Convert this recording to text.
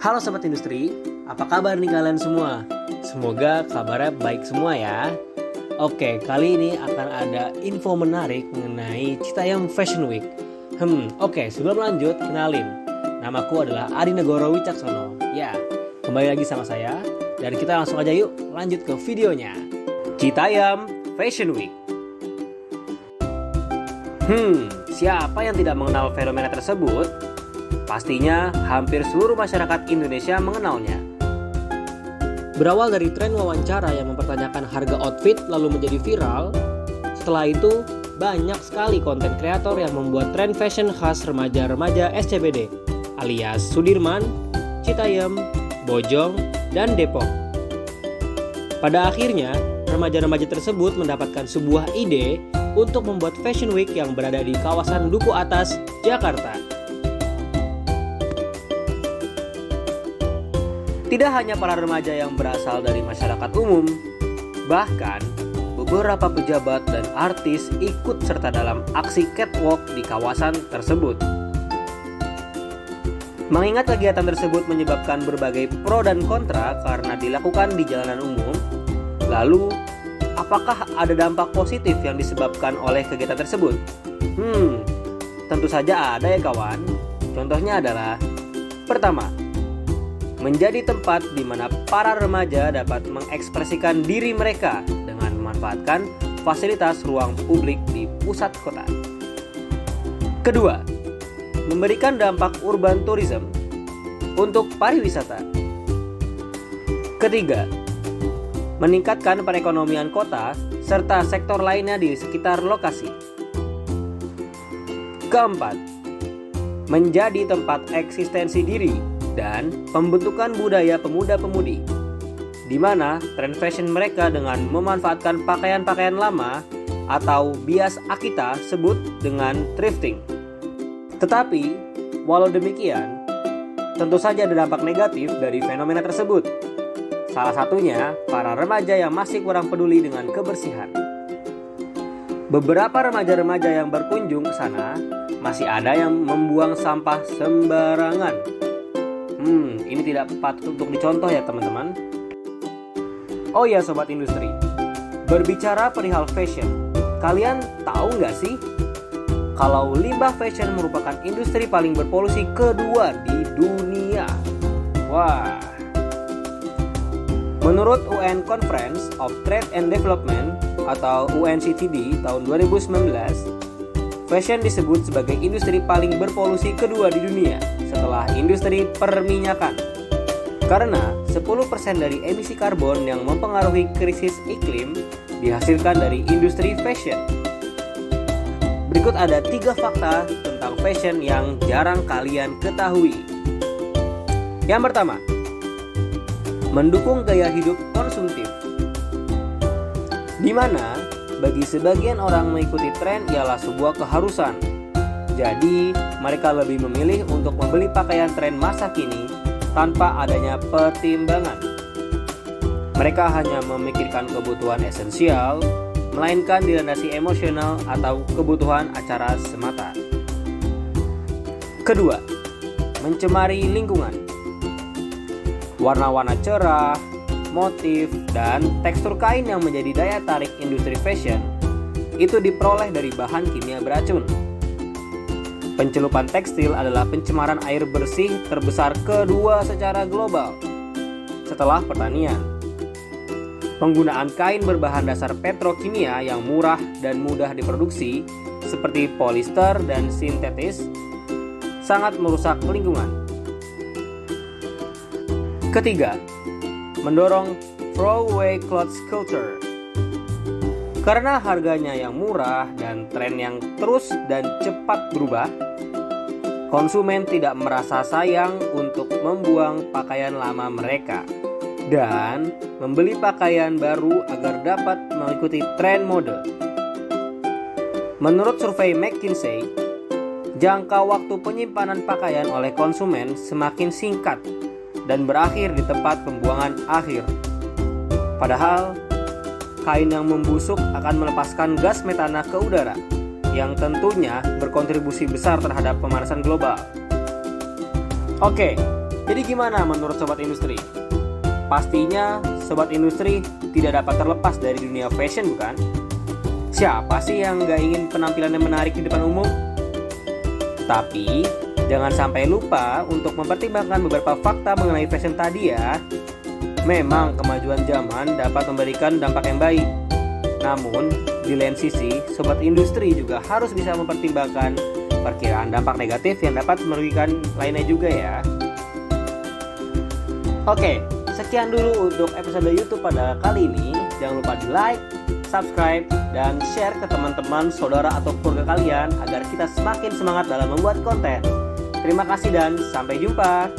Halo Sobat Industri, apa kabar nih kalian semua? Semoga kabarnya baik semua ya. Oke, kali ini akan ada info menarik mengenai Citayam Fashion Week. Oke, sebelum lanjut, kenalin. Namaku adalah Adi Negoro Wicaksono. Ya, kembali lagi sama saya. Dan kita langsung aja yuk lanjut ke videonya. Citayam Fashion Week. Siapa yang tidak mengenal fenomena tersebut? Pastinya hampir seluruh masyarakat Indonesia mengenalnya. Berawal dari tren wawancara yang mempertanyakan harga outfit lalu menjadi viral, setelah itu banyak sekali konten kreator yang membuat tren fashion khas remaja-remaja SCBD alias Sudirman, Citayam, Bojong, dan Depok. Pada akhirnya, remaja-remaja tersebut mendapatkan sebuah ide untuk membuat Fashion Week yang berada di kawasan Duku Atas, Jakarta. Tidak hanya para remaja yang berasal dari masyarakat umum, bahkan beberapa pejabat dan artis ikut serta dalam aksi catwalk di kawasan tersebut. Mengingat kegiatan tersebut menyebabkan berbagai pro dan kontra karena dilakukan di jalanan umum, lalu apakah ada dampak positif yang disebabkan oleh kegiatan tersebut? Tentu saja ada ya kawan. Contohnya adalah, pertama, menjadi tempat di mana para remaja dapat mengekspresikan diri mereka dengan memanfaatkan fasilitas ruang publik di pusat kota. Kedua, memberikan dampak urban tourism untuk pariwisata. Ketiga, meningkatkan perekonomian kota serta sektor lainnya di sekitar lokasi. Keempat, menjadi tempat eksistensi diri dan pembentukan budaya pemuda-pemudi, di mana tren fashion mereka dengan memanfaatkan pakaian-pakaian lama atau bias Akita sebut dengan thrifting. Tetapi, walau demikian, tentu saja ada dampak negatif dari fenomena tersebut. Salah satunya, para remaja yang masih kurang peduli dengan kebersihan. Beberapa remaja-remaja yang berkunjung ke sana masih ada yang membuang sampah sembarangan. Ini tidak patut untuk dicontoh ya teman-teman. Oh ya Sobat Industri, berbicara perihal fashion, kalian tahu nggak sih kalau limbah fashion merupakan industri paling berpolusi kedua di dunia? Wah. Menurut UN Conference of Trade and Development atau UNCTD tahun 2019, fashion disebut sebagai industri paling berpolusi kedua di dunia setelah industri perminyakan. Karena 10% dari emisi karbon yang mempengaruhi krisis iklim dihasilkan dari industri fashion. Berikut ada 3 fakta tentang fashion yang jarang kalian ketahui. Yang pertama, mendukung gaya hidup konsumtif, di mana bagi sebagian orang mengikuti tren ialah sebuah keharusan. Jadi, mereka lebih memilih untuk membeli pakaian tren masa kini tanpa adanya pertimbangan. Mereka hanya memikirkan kebutuhan esensial, melainkan dilandasi emosional atau kebutuhan acara semata. Kedua, mencemari lingkungan. Warna-warna cerah, motif, dan tekstur kain yang menjadi daya tarik industri fashion itu diperoleh dari bahan kimia beracun. Pencelupan tekstil adalah pencemaran air bersih terbesar kedua secara global setelah pertanian. Penggunaan kain berbahan dasar petrokimia yang murah dan mudah diproduksi seperti polyester dan sintetis sangat merusak lingkungan. Ketiga, mendorong throwaway clothes culture. Karena harganya yang murah dan tren yang terus dan cepat berubah, konsumen tidak merasa sayang untuk membuang pakaian lama mereka dan membeli pakaian baru agar dapat mengikuti tren mode. Menurut survei McKinsey, jangka waktu penyimpanan pakaian oleh konsumen semakin singkat dan berakhir di tempat pembuangan akhir. Padahal, kain yang membusuk akan melepaskan gas metana ke udara, yang tentunya berkontribusi besar terhadap pemanasan global. Oke, Jadi gimana menurut Sobat Industri? Pastinya Sobat Industri tidak dapat terlepas dari dunia fashion, bukan? Siapa sih yang nggak ingin penampilannya menarik di depan umum? Tapi jangan sampai lupa untuk mempertimbangkan beberapa fakta mengenai fashion tadi ya. Memang kemajuan zaman dapat memberikan dampak yang baik. Namun di lain sisi, Sobat Industri juga harus bisa mempertimbangkan perkiraan dampak negatif yang dapat merugikan lainnya juga ya. Oke, sekian dulu untuk episode YouTube pada kali ini. Jangan lupa di like, subscribe, dan share ke teman-teman, saudara, atau keluarga kalian agar kita semakin semangat dalam membuat konten. Terima kasih dan sampai jumpa.